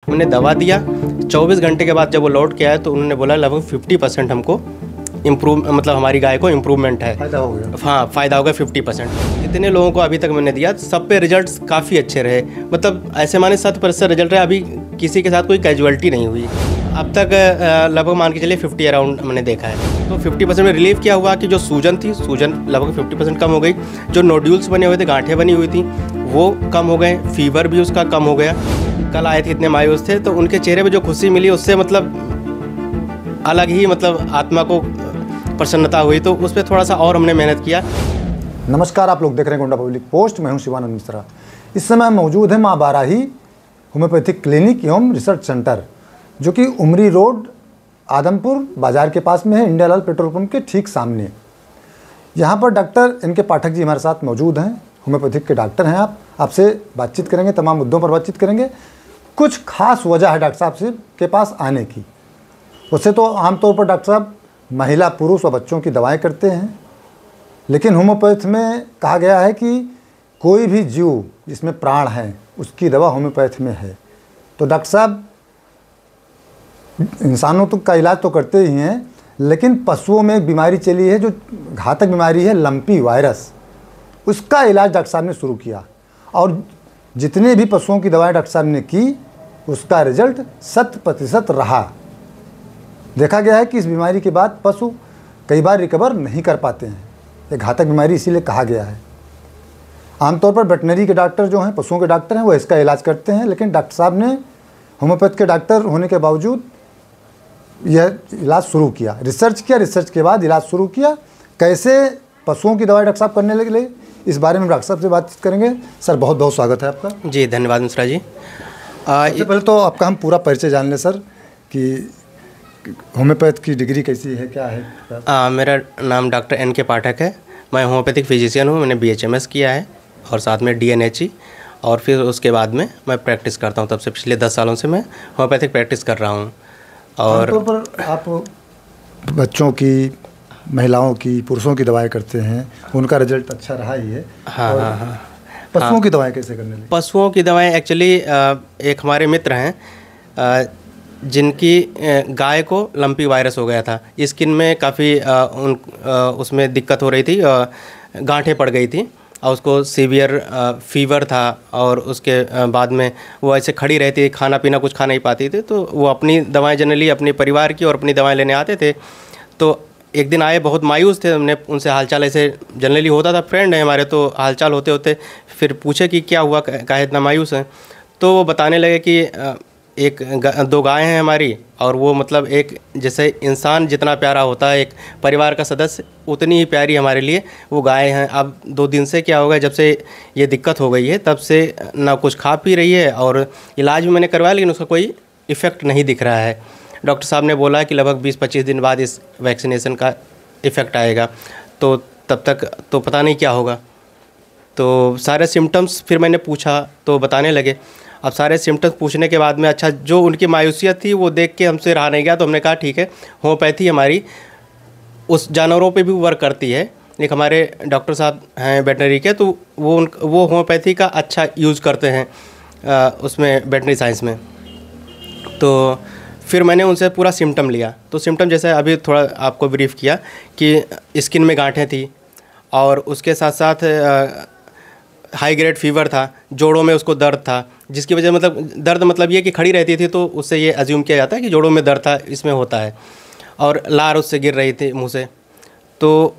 उन्होंने दवा दिया। 24 घंटे के बाद जब वो लौट के आए तो उन्होंने बोला लगभग 50% हमको इम्प्रूव, मतलब हमारी गाय को इम्प्रूवमेंट है, फ़ायदा हो गया। हाँ, फ़ायदा होगा 50%। इतने लोगों को अभी तक मैंने दिया, सब पे रिजल्ट्स काफ़ी अच्छे रहे, मतलब ऐसे माने 100% रिजल्ट रहे। अभी किसी के साथ कोई कैजुअलिटी नहीं हुई। अब तक लगभग मान के चलिए 50 अराउंड हमने देखा है। तो 50% में रिलीफ क्या हुआ कि जो सूजन थी, सूजन लगभग 50% कम हो गई। जो नोड्यूल्स बने हुए थे, गांठें बनी हुई थी, वो कम हो गए। फीवर भी उसका कम हो गया। कल आए थे, इतने मायूस थे, तो उनके चेहरे पे जो खुशी मिली उससे मतलब अलग ही, मतलब आत्मा को प्रसन्नता हुई। तो उस पर थोड़ा सा और हमने मेहनत किया। नमस्कार, आप लोग देख रहे हैं गोंडा पब्लिक पोस्ट। मैं हूं शिवानंद मिश्रा। इस समय हम मौजूद है माँ बाराही होम्योपैथिक क्लिनिक एवं रिसर्च सेंटर, जो कि उमरी रोड आदमपुर बाजार के पास में है, इंडिया लाल पेट्रोल पंप के ठीक सामने। यहाँ पर डॉक्टर एन के पाठक जी हमारे साथ मौजूद हैं। होम्योपैथिक के डॉक्टर हैं। आपसे बातचीत करेंगे, तमाम मुद्दों पर बातचीत करेंगे। कुछ खास वजह है डॉक्टर साहब से के पास आने की। उससे तो आमतौर पर डॉक्टर साहब महिला, पुरुष और बच्चों की दवाएं करते हैं, लेकिन होम्योपैथ में कहा गया है कि कोई भी जीव जिसमें प्राण है उसकी दवा होम्योपैथ में है। तो डॉक्टर साहब इंसानों तो का इलाज तो करते ही हैं, लेकिन पशुओं में एक बीमारी चली है जो घातक बीमारी है, लंपी वायरस। उसका इलाज डॉक्टर साहब ने शुरू किया और जितने भी पशुओं की दवाएं डॉक्टर साहब ने की, उसका रिजल्ट 100% रहा। देखा गया है कि इस बीमारी के बाद पशु कई बार रिकवर नहीं कर पाते हैं। ये घातक बीमारी इसीलिए कहा गया है। आमतौर पर वेटनरी के डॉक्टर जो हैं, पशुओं के डॉक्टर हैं, वो इसका इलाज करते हैं, लेकिन डॉक्टर साहब ने होम्योपैथ के डॉक्टर होने के बावजूद यह इलाज शुरू किया, रिसर्च किया, रिसर्च के बाद इलाज शुरू किया। कैसे पशुओं की दवाई डॉक्टर साहब करने लगे, इस बारे में डॉक्टर साहब से बातचीत करेंगे। सर, बहुत बहुत स्वागत है आपका। जी, धन्यवाद मिश्रा जी। सबसे पहले तो आपका हम पूरा परिचय जान लें सर, कि होम्योपैथ की डिग्री कैसी है, क्या है? मेरा नाम डॉक्टर एन के पाठक है। मैं होम्योपैथिक फिजिशियन हूँ। मैंने BHMS किया है और साथ में DNHE, और फिर उसके बाद में मैं प्रैक्टिस करता हूँ। तब से पिछले 10 सालों से मैं होम्योपैथिक प्रैक्टिस कर रहा हूँ। और आमतौर पर आप बच्चों की, महिलाओं की, पुरुषों की दवाएं करते हैं, उनका रिजल्ट अच्छा रहा ही है। हाँ। पशुओं की दवाएं कैसे करने लगे? पशुओं की दवाएं एक्चुअली एक हमारे मित्र हैं जिनकी गाय को लंपी वायरस हो गया था। स्किन में काफ़ी उसमें दिक्कत हो रही थी, गांठें पड़ गई थी और उसको सीवियर फीवर था। और उसके बाद में वो ऐसे खड़ी रहती थी, खाना पीना कुछ खा नहीं पाती थी। तो वो अपनी दवाएं जनरली अपने परिवार की और अपनी दवाएं लेने आते थे। तो एक दिन आए, बहुत मायूस थे। हमने उनसे हालचाल ऐसे जनरली होता था, फ्रेंड है हमारे, तो हालचाल होते होते फिर पूछे कि क्या हुआ, काहे इतना मायूस है। तो वो बताने लगे कि दो गाय हैं हमारी, और वो मतलब एक जैसे इंसान जितना प्यारा होता है एक परिवार का सदस्य, उतनी ही प्यारी हमारे लिए वो गाय हैं। अब 2 दिन से क्या हो गया, जब से ये दिक्कत हो गई है तब से ना कुछ खा पी रही है, और इलाज भी मैंने करवाया लेकिन उसका कोई इफ़ेक्ट नहीं दिख रहा है। डॉक्टर साहब ने बोला कि लगभग 20-25 दिन बाद इस वैक्सीनेशन का इफ़ेक्ट आएगा, तो तब तक तो पता नहीं क्या होगा। तो सारे सिम्टम्स फिर मैंने पूछा तो बताने लगे। अब सारे सिम्टम्स पूछने के बाद में अच्छा, जो उनकी मायूसियत थी वो देख के हमसे रहा नहीं गया। तो हमने कहा ठीक है, होम्योपैथी हमारी उस जानवरों पे भी वर्क करती है। एक हमारे डॉक्टर साहब हैं वेटनरी के, तो वो होम्योपैथी का अच्छा यूज़ करते हैं उसमें, वेटनरी साइंस में। तो फिर मैंने उनसे पूरा सिम्टम लिया। तो सिम्टम जैसे अभी थोड़ा आपको ब्रीफ किया कि स्किन में गांठें थी, और उसके साथ साथ हाई ग्रेड फीवर था, जोड़ों में उसको दर्द था, जिसकी वजह मतलब दर्द मतलब ये कि खड़ी रहती थी तो उससे ये अज्यूम किया जाता है कि जोड़ों में दर्द था, इसमें होता है। और लार उससे गिर रही थी मुंह से। तो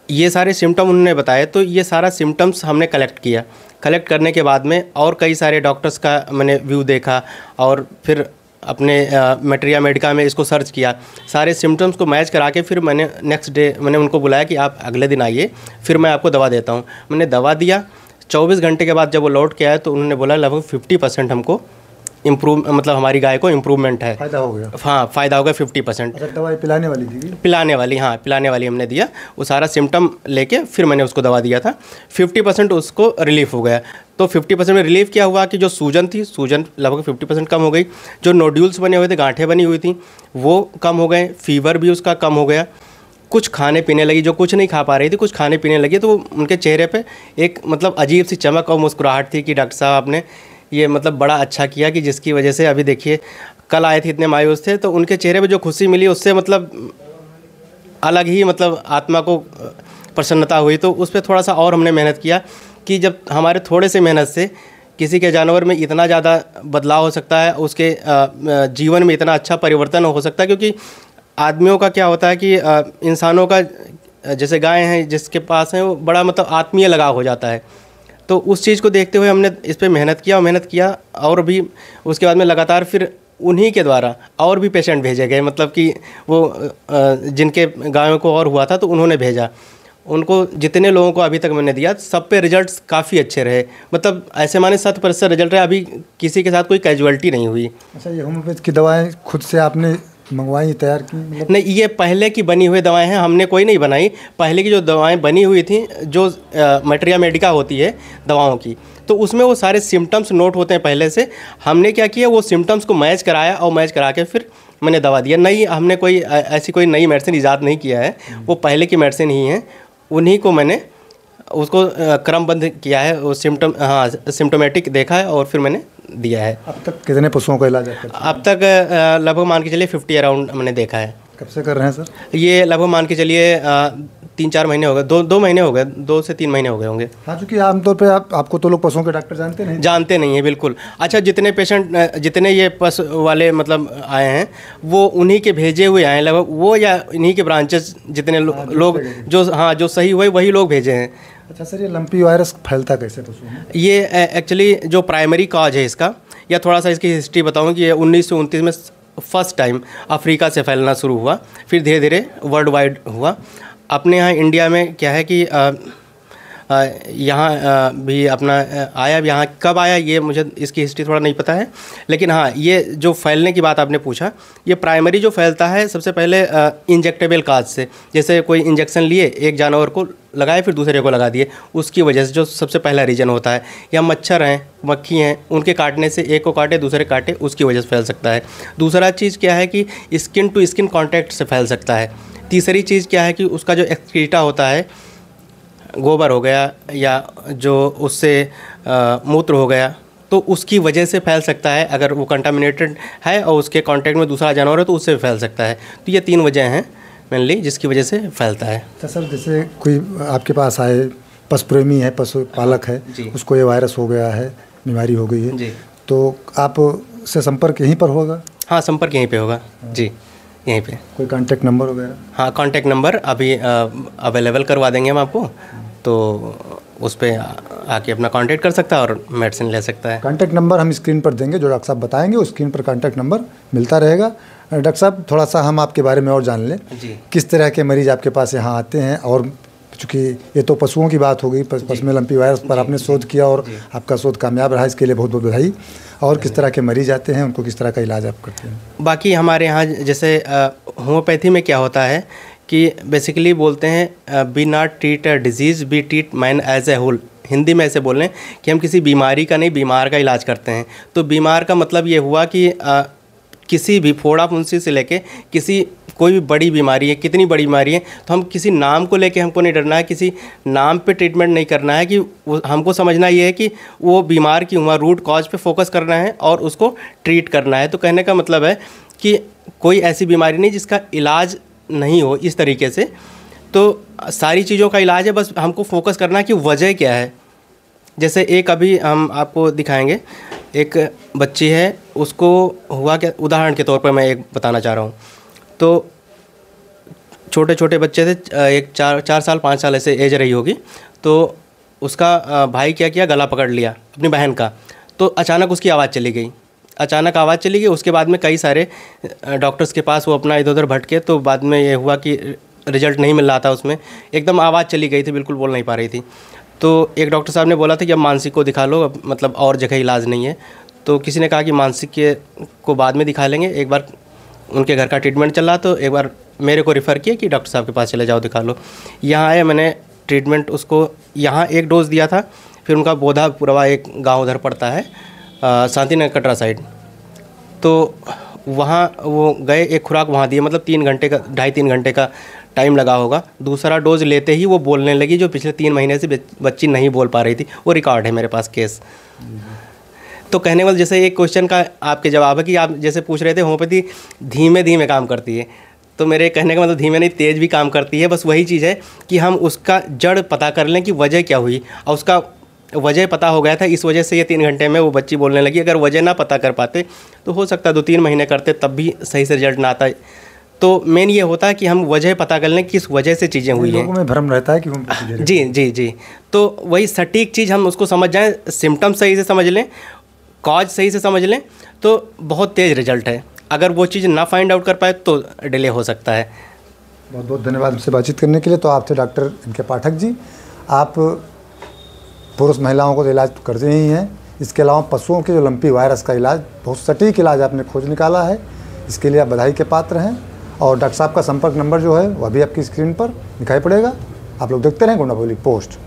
ये सारे सिम्टम उन्होंने बताए। तो ये सारा सिम्टम्स हमने कलेक्ट किया। कलेक्ट करने के बाद में और कई सारे डॉक्टर्स का मैंने व्यू देखा, और फिर अपने मेटेरिया मेडिका में इसको सर्च किया। सारे सिम्टम्स को मैच करा के फिर मैंने नेक्स्ट डे मैंने उनको बुलाया कि आप अगले दिन आइए, फिर मैं आपको दवा देता हूँ। मैंने दवा दिया। 24 घंटे के बाद जब वो लौट के आए तो उन्होंने बोला लगभग 50% हमको इम्प्रूव, मतलब हमारी गाय को इम्प्रूवमेंट है, फ़ायदा हो गया। हाँ, फ़ायदा होगा 50%। अच्छा, दवाई पिलाने वाली थी? पिलाने वाली, हाँ, पिलाने वाली हमने दिया। वो सारा सिम्टम लेके फिर मैंने उसको दवा दिया था। 50% उसको रिलीफ हो गया। तो 50% में रिलीफ क्या हुआ कि जो सूजन थी, सूजन लगभग 50% कम हो गई। जो नोड्यूल्स बने हुए थे, गांठें बनी हुई थी, वो कम हो गए। फीवर भी उसका कम हो गया। कुछ खाने पीने लगी, जो कुछ नहीं खा पा रही थी कुछ खाने पीने लगी। तो उनके चेहरे पे एक मतलब अजीब सी चमक और मुस्कुराहट थी कि डॉक्टर साहब आपने ये मतलब बड़ा अच्छा किया कि जिसकी वजह से अभी देखिए कल आए थे इतने मायूस थे, तो उनके चेहरे पे जो खुशी मिली उससे मतलब अलग ही मतलब आत्मा को प्रसन्नता हुई। तो उस पर थोड़ा सा और हमने मेहनत किया कि जब हमारे थोड़े से मेहनत से किसी के जानवर में इतना ज़्यादा बदलाव हो सकता है, उसके जीवन में इतना अच्छा परिवर्तन हो सकता है। क्योंकि आदमियों का क्या होता है कि इंसानों का जैसे गाय हैं जिसके पास है वो बड़ा मतलब आत्मीय लगाव हो जाता है। तो उस चीज़ को देखते हुए हमने इस पर मेहनत किया और भी उसके बाद में लगातार फिर उन्हीं के द्वारा और भी पेशेंट भेजे गए। मतलब कि वो जिनके गायों को और हुआ था तो उन्होंने भेजा, उनको जितने लोगों को अभी तक मैंने दिया सब पे रिजल्ट्स काफ़ी अच्छे रहे। मतलब ऐसे माने 100% रिजल्ट रहे, अभी किसी के साथ कोई कैजुअलिटी नहीं हुई। अच्छा, ये होम्योपैथ की दवाएं खुद से आपने मंगवाई, तैयार की? मतलब नहीं, ये पहले की बनी हुई दवाएं हैं, हमने कोई नहीं बनाई। पहले की जो दवाएं बनी हुई थी, जो मटेरिया मेडिका होती है दवाओं की, तो उसमें वो सारे सिम्टम्स नोट होते हैं पहले से। हमने क्या किया, वो सिम्टम्स को मैच कराया और मैच करा के फिर मैंने दवा दिया। नहीं, हमने कोई ऐसी कोई नई मेडिसिन ईजाद नहीं किया है, वो पहले की मेडिसिन ही है, उन्हीं को मैंने उसको क्रमबद्ध किया है, वो सिम्टोमेटिक देखा है और फिर मैंने दिया है। अब तक कितने पशुओं का इलाज आप करते हैं? अब तक लगभग मान के चलिए 50 अराउंड मैंने देखा है। कब से कर रहे हैं सर? ये लगभग मान के चलिए 3-4 महीने हो गए, 2 महीने हो गए, 2 से 3 महीने हो गए होंगे। हाँ, चूँकि आमतौर पे आपको तो लोग पशुओं के डॉक्टर जानते नहीं हैं बिल्कुल। अच्छा, जितने पेशेंट जितने ये पशु वाले मतलब आए हैं वो उन्हीं के भेजे हुए आए हैं लगभग, वो या इन्हीं के ब्रांचेस जितने लोग जो सही हुए वही लोग भेजे हैं। अच्छा सर, ये लंपी वायरस फैलता कैसे पशुओं में? ये एक्चुअली जो प्राइमरी कॉज है इसका, या थोड़ा सा इसकी हिस्ट्री बताऊँ कि ये 1929 में फर्स्ट टाइम अफ्रीका से फैलना शुरू हुआ, फिर धीरे धीरे वर्ल्ड वाइड हुआ। अपने यहाँ इंडिया में क्या है कि यहाँ भी अपना आया। यहाँ कब आया ये मुझे इसकी हिस्ट्री थोड़ा नहीं पता है, लेकिन हाँ, ये जो फैलने की बात आपने पूछा, ये प्राइमरी जो फैलता है सबसे पहले इंजेक्टेबल काज से, जैसे कोई इंजेक्शन लिए एक जानवर को लगाए फिर दूसरे को लगा दिए, उसकी वजह से जो सबसे पहला रीजन होता है। या मच्छर हैं, मक्खी हैं, उनके काटने से एक को काटे दूसरे काटे, उसकी वजह से फैल सकता है। दूसरा चीज़ क्या है कि स्किन टू स्किन कॉन्टैक्ट से फैल सकता है। तीसरी चीज़ क्या है कि उसका जो एक्सक्रीटा होता है, गोबर हो गया या जो उससे मूत्र हो गया, तो उसकी वजह से फैल सकता है। अगर वो कंटामिनेटेड है और उसके कांटेक्ट में दूसरा जानवर है तो उससे फैल सकता है। तो ये 3 वजह हैं मेनली जिसकी वजह से फैलता है। तो सर, जैसे कोई आपके पास आए, पशु प्रेमी है, पशु पालक है, उसको ये वायरस हो गया है, बीमारी हो गई है जी, तो आप से संपर्क यहीं पर होगा? हाँ, संपर्क यहीं पे होगा जी, यहीं पे। कोई कांटेक्ट नंबर वगैरह? हाँ, कांटेक्ट नंबर अभी अवेलेबल करवा देंगे हम आपको, तो उस पर आके अपना कांटेक्ट कर सकता है और मेडिसिन ले सकता है। कांटेक्ट नंबर हम स्क्रीन पर देंगे, जो डॉक्टर साहब बताएंगे उस स्क्रीन पर कांटेक्ट नंबर मिलता रहेगा। डॉक्टर साहब, थोड़ा सा हम आपके बारे में और जान लें जी, किस तरह के मरीज़ आपके पास यहाँ आते हैं, और चूँकि ये तो पशुओं की बात हो गई, पशु में लंपी वायरस पर आपने शोध किया और आपका शोध कामयाब रहा, इसके लिए बहुत बहुत बधाई। और किस तरह के मरीज आते हैं, उनको किस तरह का इलाज आप करते हैं? बाकी हमारे यहाँ जैसे होम्योपैथी में क्या होता है कि बेसिकली बोलते हैं be not treat a disease, be treat man as a whole. Hindi में ऐसे बोल रहे हैं कि हम किसी बीमारी का नहीं, बीमार का इलाज करते हैं। तो बीमार का मतलब ये हुआ कि किसी भी फोड़ा फुंसी से लेके किसी कोई भी बड़ी बीमारी है, कितनी बड़ी बीमारी है, तो हम किसी नाम को लेके हमको नहीं डरना है, किसी नाम पे ट्रीटमेंट नहीं करना है। कि हमको समझना ये है कि वो बीमार क्यों हुआ, रूट कॉज पे फोकस करना है और उसको ट्रीट करना है। तो कहने का मतलब है कि कोई ऐसी बीमारी नहीं जिसका इलाज नहीं हो इस तरीके से। तो सारी चीज़ों का इलाज है, बस हमको फोकस करना है कि वजह क्या है। जैसे एक अभी हम आपको दिखाएंगे, एक बच्ची है, उसको हुआ क्या, उदाहरण के तौर पर मैं एक बताना चाह रहा हूँ। तो छोटे छोटे बच्चे थे, एक 4 साल 5 साल ऐसे एज रही होगी। तो उसका भाई क्या किया, गला पकड़ लिया अपनी बहन का। तो अचानक उसकी आवाज़ चली गई, आवाज़ चली गई। उसके बाद में कई सारे डॉक्टर्स के पास वो अपना इधर उधर भटके, तो बाद में ये हुआ कि रिजल्ट नहीं मिल रहा था उसमें, एकदम आवाज़ चली गई थी, बिल्कुल बोल नहीं पा रही थी। तो एक डॉक्टर साहब ने बोला था कि अब मानसिक को दिखा लो, अब मतलब और जगह इलाज नहीं है। तो किसी ने कहा कि मानसिक को बाद में दिखा लेंगे, एक बार उनके घर का ट्रीटमेंट चल रहा, तो एक बार मेरे को रेफ़र किया कि डॉक्टर साहब के पास चले जाओ, दिखा लो। यहाँ आए, मैंने ट्रीटमेंट उसको यहाँ एक डोज दिया था, फिर उनका बोधापुरवा एक गाँव उधर पड़ता है शांतिनगर कटरा साइड, तो वहाँ वो गए, एक खुराक वहाँ दिए, मतलब 3 घंटे का 2.5-3 घंटे का टाइम लगा होगा। दूसरा डोज लेते ही वो बोलने लगी, जो पिछले 3 महीने से बच्ची नहीं बोल पा रही थी। वो रिकॉर्ड है मेरे पास केस। तो कहने वाले जैसे एक क्वेश्चन का आपके जवाब है कि आप जैसे पूछ रहे थे होम्योपैथी धीमे धीमे काम करती है, तो मेरे कहने का मतलब धीमे नहीं तेज़ भी काम करती है। बस वही चीज़ है कि हम उसका जड़ पता कर लें कि वजह क्या हुई, और उसका वजह पता हो गया था, इस वजह से ये 3 घंटे में वो बच्ची बोलने लगी। अगर वजह ना पता कर पाते तो हो सकता है 2-3 महीने करते तब भी सही से रिजल्ट ना आता। तो मेन ये होता है कि हम वजह पता कर लें किस वजह से चीज़ें हुई हैं। लोगों में भ्रम रहता है कि जी जी जी, तो वही सटीक चीज़ हम उसको समझ जाएं, सिम्टम सही से समझ लें, कॉज सही से समझ लें, तो बहुत तेज़ रिजल्ट है। अगर वो चीज़ ना फाइंड आउट कर पाए तो डिले हो सकता है। बहुत बहुत धन्यवाद हमसे बातचीत करने के लिए। तो आप थे डॉक्टर इनके पाठक जी। आप पुरुष महिलाओं को तो इलाज करते ही हैं, इसके अलावा पशुओं के जो लंपी वायरस का इलाज, बहुत सटीक इलाज आपने खोज निकाला है, इसके लिए आप बधाई के पात्र हैं। और डॉक्टर साहब का संपर्क नंबर जो है वह भी आपकी स्क्रीन पर दिखाई पड़ेगा। आप लोग देखते रहें गोंडा पब्लिक पोस्ट।